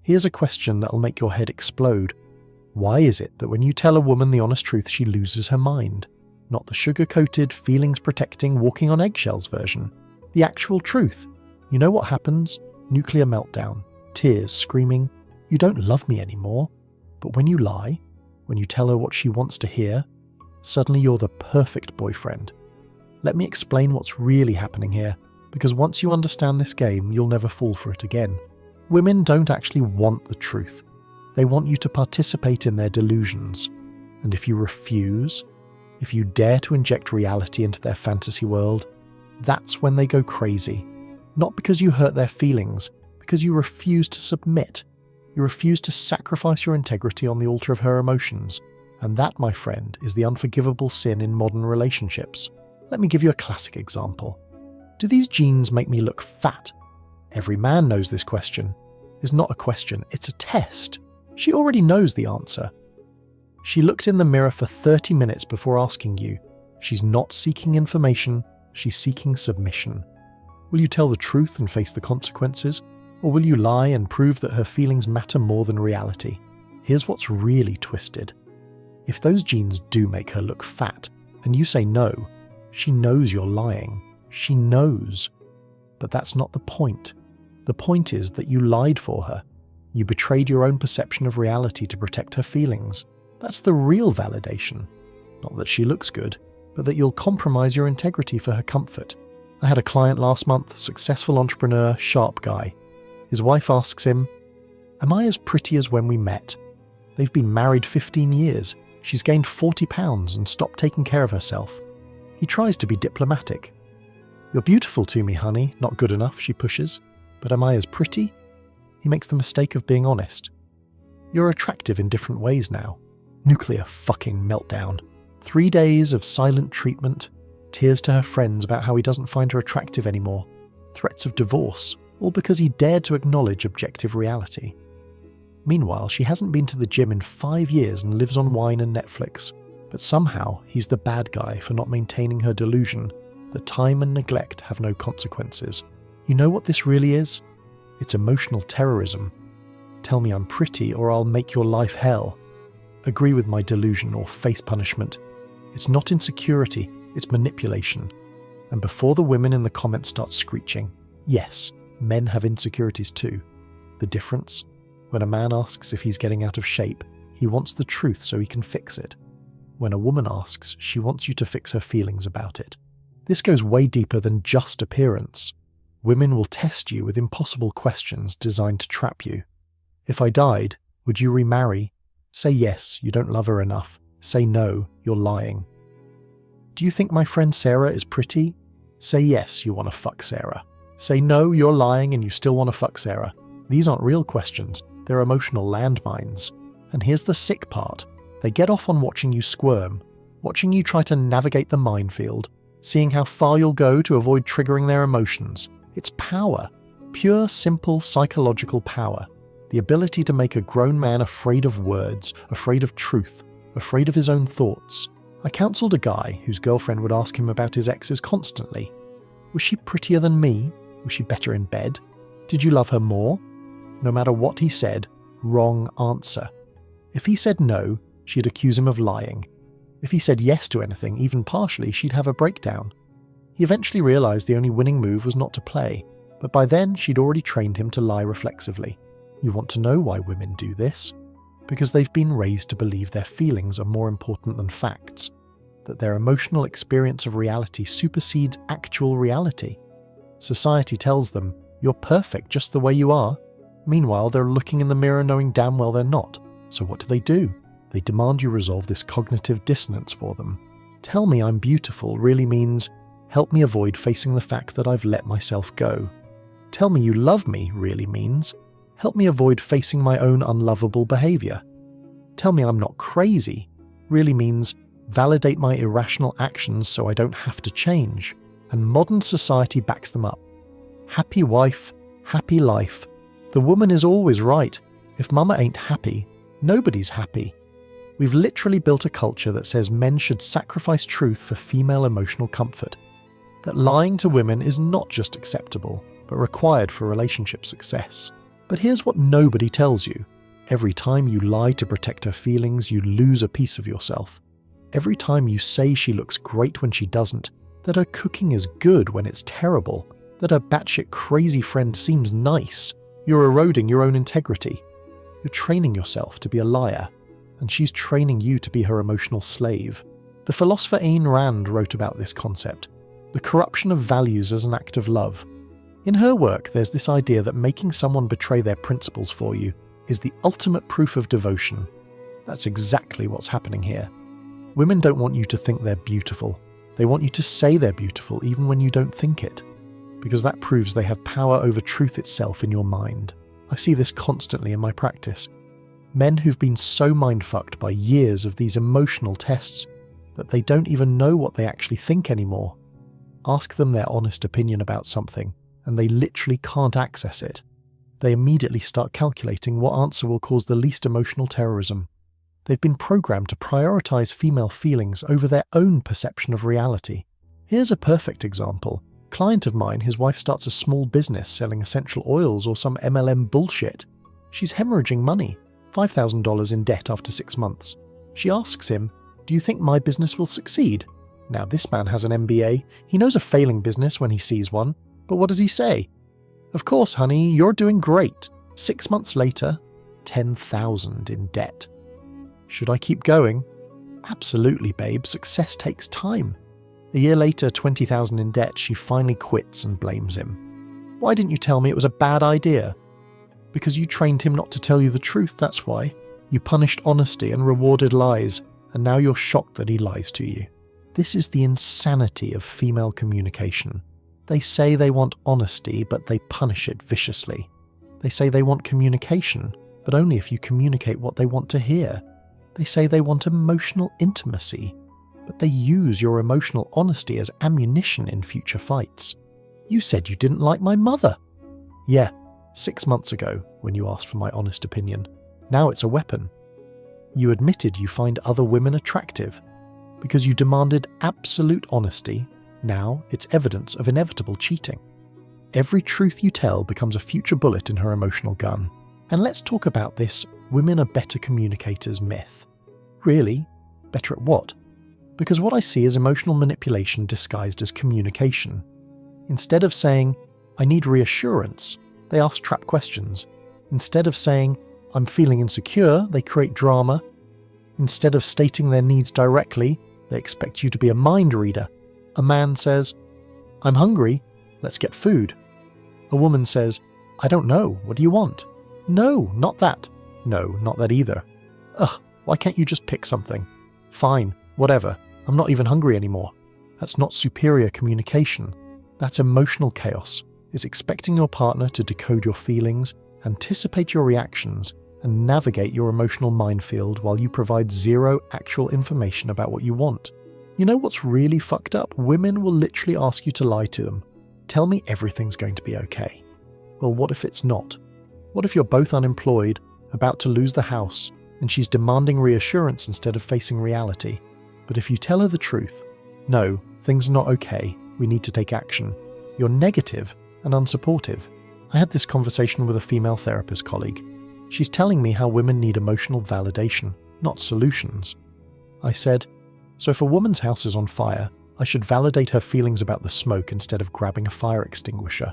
Here's a question that'll make your head explode. Why is it that when you tell a woman the honest truth, she loses her mind? Not the sugar-coated, feelings-protecting, walking on eggshells version. The actual truth. You know what happens? Nuclear meltdown. Tears, screaming, "You don't love me anymore." But when you lie, when you tell her what she wants to hear, suddenly you're the perfect boyfriend. Let me explain what's really happening here, because once you understand this game, you'll never fall for it again. Women don't actually want the truth. They want you to participate in their delusions. And if you refuse, if you dare to inject reality into their fantasy world, that's when they go crazy. Not because you hurt their feelings, because you refuse to submit. You refuse to sacrifice your integrity on the altar of her emotions. And that, my friend, is the unforgivable sin in modern relationships. Let me give you a classic example. Do these jeans make me look fat? Every man knows this question. It's not a question, it's a test. She already knows the answer. She looked in the mirror for 30 minutes before asking you. She's not seeking information, she's seeking submission. Will you tell the truth and face the consequences? Or will you lie and prove that her feelings matter more than reality? Here's what's really twisted. If those jeans do make her look fat, and you say no, she knows you're lying. She knows. But that's not the point. The point is that you lied for her. You betrayed your own perception of reality to protect her feelings. That's the real validation. Not that she looks good, but that you'll compromise your integrity for her comfort. I had a client last month, successful entrepreneur, sharp guy. His wife asks him, "Am I as pretty as when we met?" They've been married 15 years. She's gained 40 pounds and stopped taking care of herself. He tries to be diplomatic. "You're beautiful to me, honey. Not good enough," she pushes. "But am I as pretty?" He makes the mistake of being honest. "You're attractive in different ways now." Nuclear fucking meltdown. 3 days of silent treatment, tears to her friends about how he doesn't find her attractive anymore, threats of divorce, all because he dared to acknowledge objective reality. Meanwhile, she hasn't been to the gym in 5 years and lives on wine and Netflix. But somehow, he's the bad guy for not maintaining her delusion that time and neglect have no consequences. You know what this really is? It's emotional terrorism. Tell me I'm pretty or I'll make your life hell. Agree with my delusion or face punishment. It's not insecurity, it's manipulation. And before the women in the comments start screeching, yes, men have insecurities too. The difference? When a man asks if he's getting out of shape, he wants the truth so he can fix it. When a woman asks, she wants you to fix her feelings about it. This goes way deeper than just appearance. Women will test you with impossible questions designed to trap you. If I died, would you remarry? Say yes, you don't love her enough. Say no, you're lying. Do you think my friend Sarah is pretty? Say yes, you want to fuck Sarah. Say no, you're lying and you still want to fuck Sarah. These aren't real questions, they're emotional landmines. And here's the sick part. They get off on watching you squirm, watching you try to navigate the minefield, seeing how far you'll go to avoid triggering their emotions. It's power. Pure, simple psychological power. The ability to make a grown man afraid of words, afraid of truth, afraid of his own thoughts. I counselled a guy whose girlfriend would ask him about his exes constantly. Was she prettier than me? Was she better in bed? Did you love her more? No matter what he said, wrong answer. If he said no, she'd accuse him of lying. If he said yes to anything, even partially, she'd have a breakdown. He eventually realised the only winning move was not to play, but by then she'd already trained him to lie reflexively. You want to know why women do this? Because they've been raised to believe their feelings are more important than facts, that their emotional experience of reality supersedes actual reality. Society tells them, you're perfect just the way you are. Meanwhile, they're looking in the mirror knowing damn well they're not. So what do? They demand you resolve this cognitive dissonance for them. Tell me I'm beautiful really means, help me avoid facing the fact that I've let myself go. Tell me you love me really means, help me avoid facing my own unlovable behaviour. Tell me I'm not crazy really means, validate my irrational actions so I don't have to change. And modern society backs them up. Happy wife, happy life. The woman is always right. If mama ain't happy, nobody's happy. We've literally built a culture that says men should sacrifice truth for female emotional comfort. That lying to women is not just acceptable, but required for relationship success. But here's what nobody tells you. Every time you lie to protect her feelings, you lose a piece of yourself. Every time you say she looks great when she doesn't, that her cooking is good when it's terrible, that her batshit crazy friend seems nice, you're eroding your own integrity. You're training yourself to be a liar, and she's training you to be her emotional slave. The philosopher Ayn Rand wrote about this concept, the corruption of values as an act of love. In her work, there's this idea that making someone betray their principles for you is the ultimate proof of devotion. That's exactly what's happening here. Women don't want you to think they're beautiful. They want you to say they're beautiful even when you don't think it, because that proves they have power over truth itself in your mind. I see this constantly in my practice. Men who've been so mind-fucked by years of these emotional tests that they don't even know what they actually think anymore. Ask them their honest opinion about something, and they literally can't access it. They immediately start calculating what answer will cause the least emotional terrorism. They've been programmed to prioritize female feelings over their own perception of reality. Here's a perfect example. Client of mine, his wife starts a small business selling essential oils or some MLM bullshit. She's hemorrhaging money, $5,000 in debt after 6 months. She asks him, "Do you think my business will succeed?" Now this man has an MBA, he knows a failing business when he sees one, but what does he say? "Of course, honey, you're doing great." 6 months later, 10,000 in debt. Should I keep going? Absolutely, babe, success takes time. A year later, 20,000 in debt, she finally quits and blames him. "Why didn't you tell me it was a bad idea?" "Because you trained him not to tell you the truth, that's why. You punished honesty and rewarded lies, and now you're shocked that he lies to you." This is the insanity of female communication. They say they want honesty, but they punish it viciously. They say they want communication, but only if you communicate what they want to hear. They say they want emotional intimacy, but they use your emotional honesty as ammunition in future fights. "You said you didn't like my mother." Yeah, 6 months ago when you asked for my honest opinion. Now it's a weapon. You admitted you find other women attractive. Because you demanded absolute honesty, now it's evidence of inevitable cheating. Every truth you tell becomes a future bullet in her emotional gun. And let's talk about this "women are better communicators" myth. Really? Better at what? Because what I see is emotional manipulation disguised as communication. Instead of saying, "I need reassurance," they ask trap questions. Instead of saying, "I'm feeling insecure," they create drama. Instead of stating their needs directly, they expect you to be a mind reader. A man says, "I'm hungry, let's get food." A woman says, "I don't know, what do you want?" "No, not that." "No, not that either." "Ugh, why can't you just pick something?" "Fine, whatever, I'm not even hungry anymore." That's not superior communication. That's emotional chaos. It's expecting your partner to decode your feelings, anticipate your reactions, and navigate your emotional minefield while you provide zero actual information about what you want. You know what's really fucked up? Women will literally ask you to lie to them. "Tell me everything's going to be okay." Well, what if it's not? What if you're both unemployed, about to lose the house, and she's demanding reassurance instead of facing reality? But if you tell her the truth, "No, things are not okay, we need to take action," you're negative and unsupportive. I had this conversation with a female therapist colleague. She's telling me how women need emotional validation, not solutions. I said, "So if a woman's house is on fire, I should validate her feelings about the smoke instead of grabbing a fire extinguisher."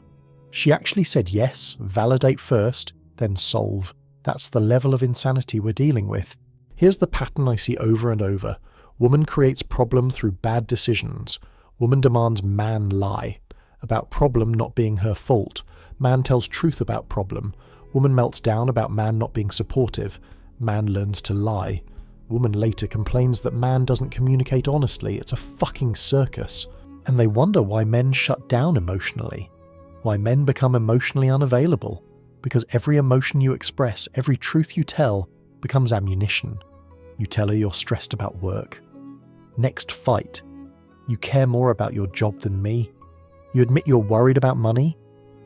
She actually said yes, validate first, then solve. That's the level of insanity we're dealing with. Here's the pattern I see over and over. Woman creates problem through bad decisions. Woman demands man lie. About problem not being her fault. Man tells truth about problem. Woman melts down about man not being supportive. Man learns to lie. Woman later complains that man doesn't communicate honestly. It's a fucking circus. And they wonder why men shut down emotionally. Why men become emotionally unavailable. Because every emotion you express, every truth you tell, becomes ammunition. You tell her you're stressed about work. Next fight. You care more about your job than me. You admit you're worried about money.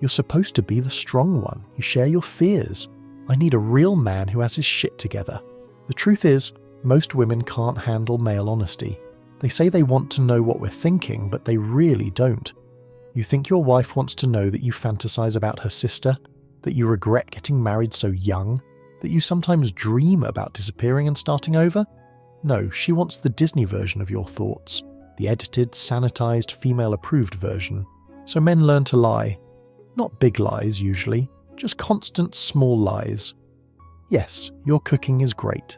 You're supposed to be the strong one. You share your fears. I need a real man who has his shit together. The truth is, most women can't handle male honesty. They say they want to know what we're thinking, but they really don't. You think your wife wants to know that you fantasize about her sister? That you regret getting married so young? That you sometimes dream about disappearing and starting over? No, she wants the Disney version of your thoughts, the edited, sanitized, female-approved version. So men learn to lie. Not big lies, usually, just constant small lies. Yes, your cooking is great.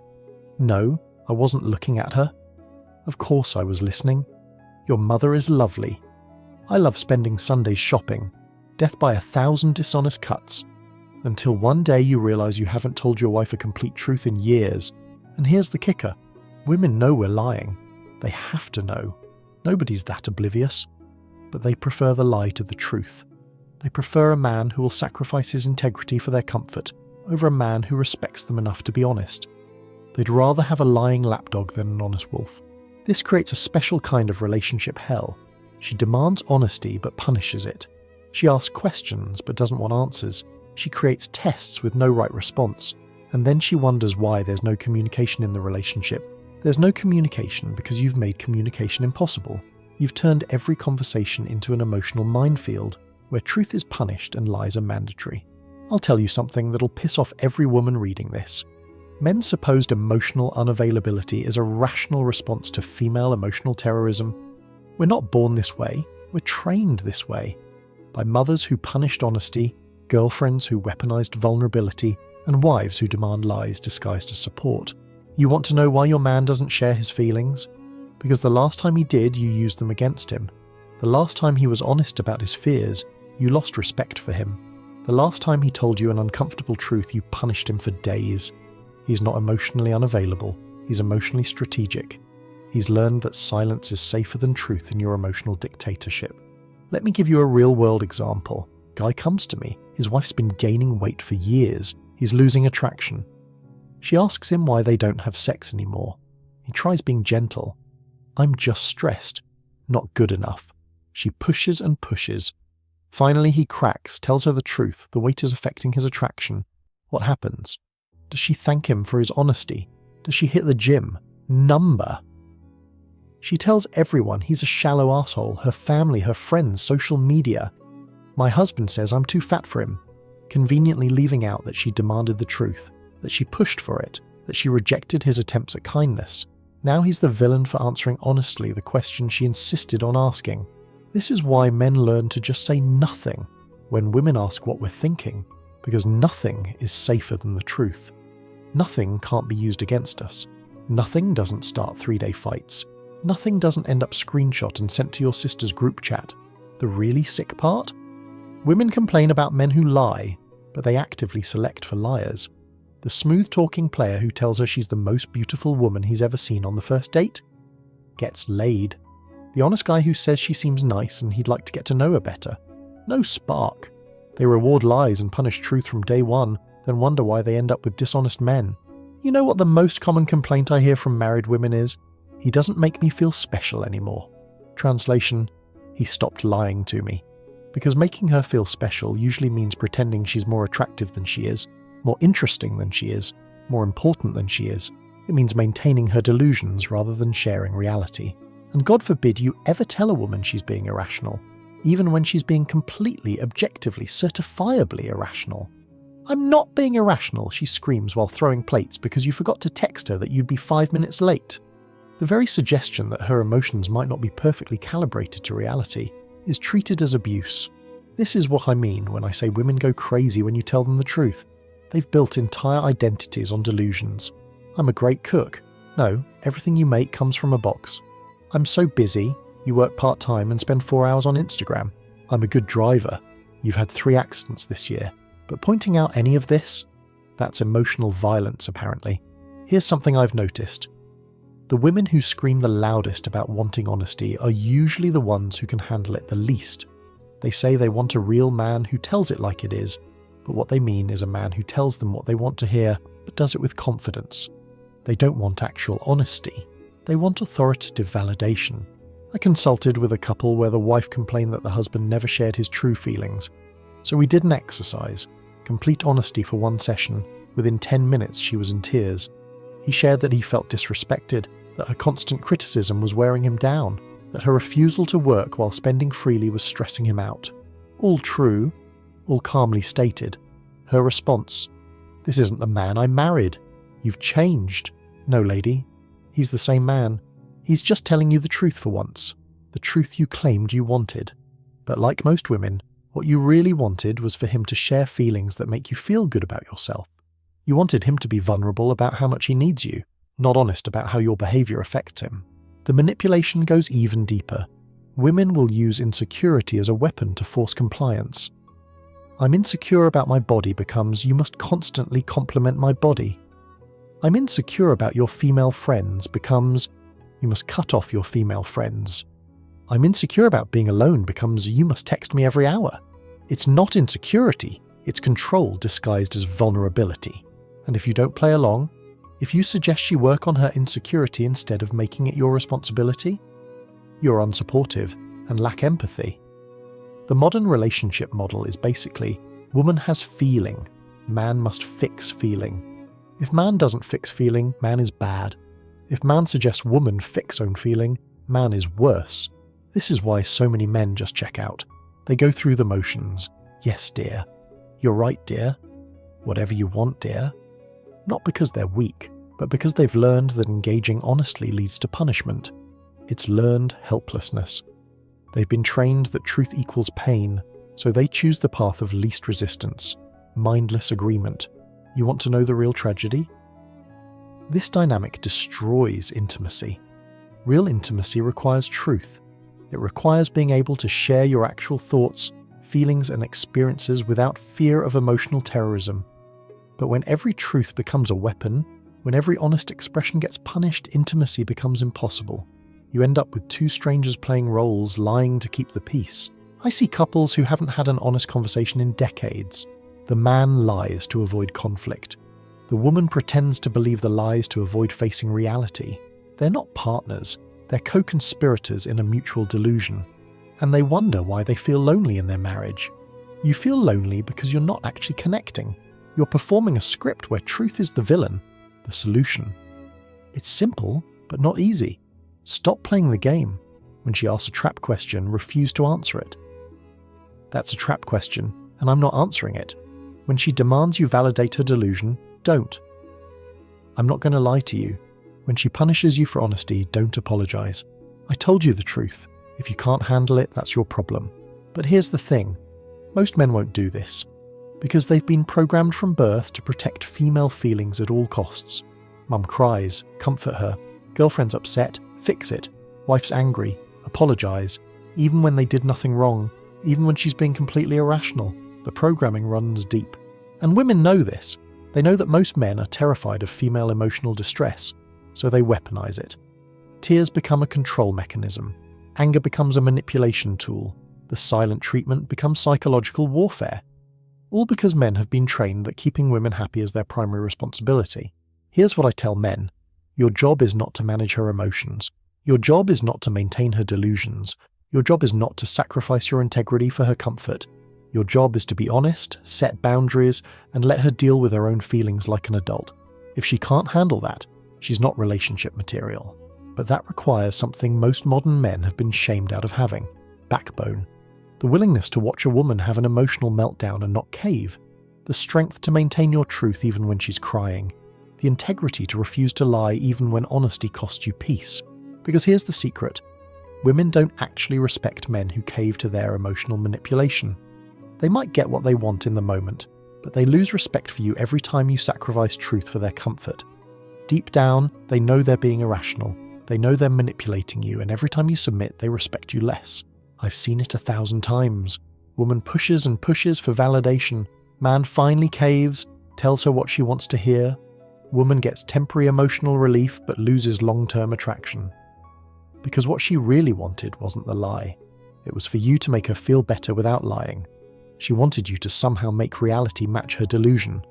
No, I wasn't looking at her. Of course I was listening. Your mother is lovely. I love spending Sundays shopping. Death by 1,000 dishonest cuts. Until one day you realize you haven't told your wife a complete truth in years. And here's the kicker. Women know we're lying. They have to know. Nobody's that oblivious. But they prefer the lie to the truth. They prefer a man who will sacrifice his integrity for their comfort over a man who respects them enough to be honest. They'd rather have a lying lapdog than an honest wolf. This creates a special kind of relationship hell. She demands honesty but punishes it. She asks questions but doesn't want answers. She creates tests with no right response. And then she wonders why there's no communication in the relationship. There's no communication because you've made communication impossible. You've turned every conversation into an emotional minefield, where truth is punished and lies are mandatory. I'll tell you something that'll piss off every woman reading this. Men's supposed emotional unavailability is a rational response to female emotional terrorism. We're not born this way, we're trained this way. By mothers who punished honesty, girlfriends who weaponized vulnerability, and wives who demand lies disguised as support. You want to know why your man doesn't share his feelings? Because the last time he did, you used them against him. The last time he was honest about his fears, you lost respect for him. The last time he told you an uncomfortable truth, you punished him for days. He's not emotionally unavailable, he's emotionally strategic. He's learned that silence is safer than truth in your emotional dictatorship. Let me give you a real-world example. Guy comes to me, his wife's been gaining weight for years, he's losing attraction. She asks him why they don't have sex anymore. He tries being gentle. I'm just stressed. Not good enough. She pushes and pushes. Finally he cracks, tells her the truth, the weight is affecting his attraction. What happens? Does she thank him for his honesty? Does she hit the gym? Number. She tells everyone he's a shallow asshole, her family, her friends, social media. My husband says I'm too fat for him, conveniently leaving out that she demanded the truth, that she pushed for it, that she rejected his attempts at kindness. Now he's the villain for answering honestly the question she insisted on asking. This is why men learn to just say nothing when women ask what we're thinking, because nothing is safer than the truth. Nothing can't be used against us. Nothing doesn't start 3-day fights. Nothing doesn't end up screenshot and sent to your sister's group chat. The really sick part? Women complain about men who lie, but they actively select for liars. The smooth-talking player who tells her she's the most beautiful woman he's ever seen on the first date gets laid. The honest guy who says she seems nice and he'd like to get to know her better. No spark. They reward lies and punish truth from day one, then wonder why they end up with dishonest men. You know what the most common complaint I hear from married women is? He doesn't make me feel special anymore. Translation, he stopped lying to me. Because making her feel special usually means pretending she's more attractive than she is, more interesting than she is, more important than she is. It means maintaining her delusions rather than sharing reality. And God forbid you ever tell a woman she's being irrational, even when she's being completely, objectively, certifiably irrational. I'm not being irrational, she screams while throwing plates because you forgot to text her that you'd be 5 minutes late. The very suggestion that her emotions might not be perfectly calibrated to reality is treated as abuse. This is what I mean when I say women go crazy when you tell them the truth. They've built entire identities on delusions. I'm a great cook. No, everything you make comes from a box. I'm so busy, you work part-time and spend 4 hours on Instagram. I'm a good driver. You've had 3 accidents this year. But pointing out any of this? That's emotional violence, apparently. Here's something I've noticed. The women who scream the loudest about wanting honesty are usually the ones who can handle it the least. They say they want a real man who tells it like it is, but what they mean is a man who tells them what they want to hear, but does it with confidence. They don't want actual honesty. They want authoritative validation. I consulted with a couple where the wife complained that the husband never shared his true feelings. So we did an exercise, complete honesty for 1 session. Within 10 minutes she was in tears. He shared that he felt disrespected, that her constant criticism was wearing him down, that her refusal to work while spending freely was stressing him out. All true, all calmly stated. Her response: "This isn't the man I married. You've changed." "No, lady. He's the same man. He's just telling you the truth for once. The truth you claimed you wanted. But like most women, what you really wanted was for him to share feelings that make you feel good about yourself. You wanted him to be vulnerable about how much he needs you, not honest about how your behavior affects him. The manipulation goes even deeper. Women will use insecurity as a weapon to force compliance. I'm insecure about my body becomes, you must constantly compliment my body. I'm insecure about your female friends becomes, you must cut off your female friends. I'm insecure about being alone becomes, you must text me every hour. It's not insecurity, it's control disguised as vulnerability. And if you don't play along, if you suggest she work on her insecurity instead of making it your responsibility, you're unsupportive and lack empathy. The modern relationship model is basically, woman has feeling, man must fix feeling. If man doesn't fix feeling, man is bad. If man suggests woman fix own feeling, man is worse. This is why so many men just check out. They go through the motions. Yes, dear. You're right, dear. Whatever you want, dear. Not because they're weak, but because they've learned that engaging honestly leads to punishment. It's learned helplessness. They've been trained that truth equals pain, so they choose the path of least resistance, mindless agreement. You want to know the real tragedy? This dynamic destroys intimacy. Real intimacy requires truth. It requires being able to share your actual thoughts, feelings, and experiences without fear of emotional terrorism. But when every truth becomes a weapon, when every honest expression gets punished, intimacy becomes impossible. You end up with two strangers playing roles, lying to keep the peace. I see couples who haven't had an honest conversation in decades. The man lies to avoid conflict. The woman pretends to believe the lies to avoid facing reality. They're not partners, they're co-conspirators in a mutual delusion. And they wonder why they feel lonely in their marriage. You feel lonely because you're not actually connecting. You're performing a script where truth is the villain, the solution. It's simple, but not easy. Stop playing the game. When she asks a trap question, refuse to answer it. That's a trap question, and I'm not answering it. When she demands you validate her delusion, don't. I'm not going to lie to you. When she punishes you for honesty, don't apologize. I told you the truth. If you can't handle it, that's your problem. But here's the thing. Most men won't do this, because they've been programmed from birth to protect female feelings at all costs. Mum cries, comfort her. Girlfriend's upset, fix it. Wife's angry, apologize. Even when they did nothing wrong, even when she's being completely irrational, the programming runs deep. And women know this. They know that most men are terrified of female emotional distress, so they weaponize it. Tears become a control mechanism. Anger becomes a manipulation tool. The silent treatment becomes psychological warfare. All because men have been trained that keeping women happy is their primary responsibility. Here's what I tell men. Your job is not to manage her emotions. Your job is not to maintain her delusions. Your job is not to sacrifice your integrity for her comfort. Your job is to be honest, set boundaries, and let her deal with her own feelings like an adult. If she can't handle that, she's not relationship material. But that requires something most modern men have been shamed out of having: backbone. The willingness to watch a woman have an emotional meltdown and not cave. The strength to maintain your truth even when she's crying. The integrity to refuse to lie even when honesty costs you peace. Because here's the secret. Women don't actually respect men who cave to their emotional manipulation. They might get what they want in the moment, but they lose respect for you every time you sacrifice truth for their comfort. Deep down, they know they're being irrational. They know they're manipulating you, and every time you submit, they respect you less. I've seen it 1,000 times. Woman pushes and pushes for validation. Man finally caves, tells her what she wants to hear. Woman gets temporary emotional relief but loses long-term attraction. Because what she really wanted wasn't the lie. It was for you to make her feel better without lying. She wanted you to somehow make reality match her delusion.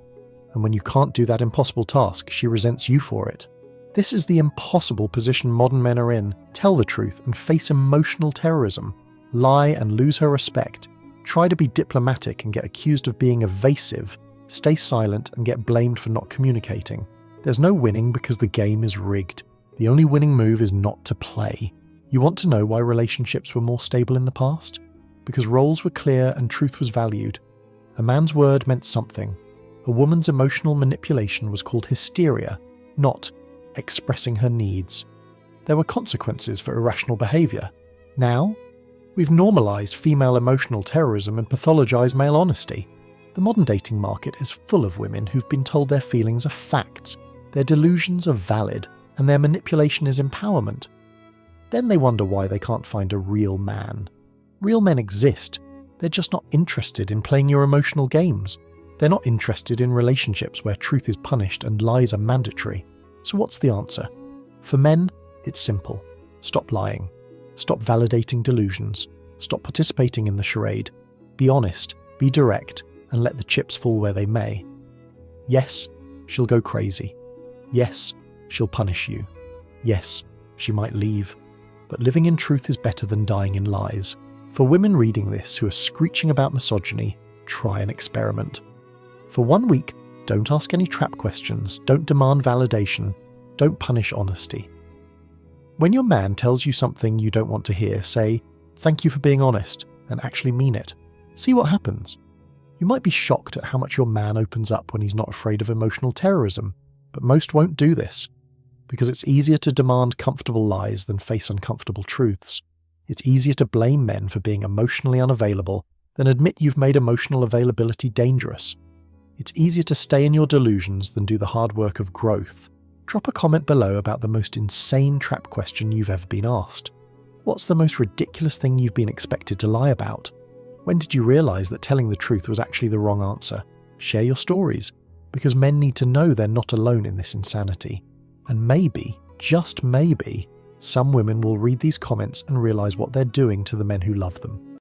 And when you can't do that impossible task, she resents you for it. This is the impossible position modern men are in. Tell the truth and face emotional terrorism. Lie and lose her respect. Try to be diplomatic and get accused of being evasive. Stay silent and get blamed for not communicating. There's no winning because the game is rigged. The only winning move is not to play. You want to know why relationships were more stable in the past? Because roles were clear and truth was valued. A man's word meant something. a woman's emotional manipulation was called hysteria, not expressing her needs. There were consequences for irrational behaviour. Now, we've normalised female emotional terrorism and pathologized male honesty. The modern dating market is full of women who've been told their feelings are facts, their delusions are valid, and their manipulation is empowerment. Then they wonder why they can't find a real man. Real men exist. They're just not interested in playing your emotional games. They're not interested in relationships where truth is punished and lies are mandatory. So what's the answer? For men, it's simple. Stop lying. Stop validating delusions. Stop participating in the charade. Be honest, be direct, and let the chips fall where they may. Yes, she'll go crazy. Yes, she'll punish you. Yes, she might leave. But living in truth is better than dying in lies. For women reading this who are screeching about misogyny, try an experiment. For 1 week, don't ask any trap questions, don't demand validation, don't punish honesty. When your man tells you something you don't want to hear, say, "Thank you for being honest," and actually mean it. See what happens. You might be shocked at how much your man opens up when he's not afraid of emotional terrorism, but most won't do this, because it's easier to demand comfortable lies than face uncomfortable truths. It's easier to blame men for being emotionally unavailable than admit you've made emotional availability dangerous. It's easier to stay in your delusions than do the hard work of growth. Drop a comment below about the most insane trap question you've ever been asked. What's the most ridiculous thing you've been expected to lie about? When did you realise that telling the truth was actually the wrong answer? Share your stories, because men need to know they're not alone in this insanity. And maybe, just maybe, some women will read these comments and realise what they're doing to the men who love them.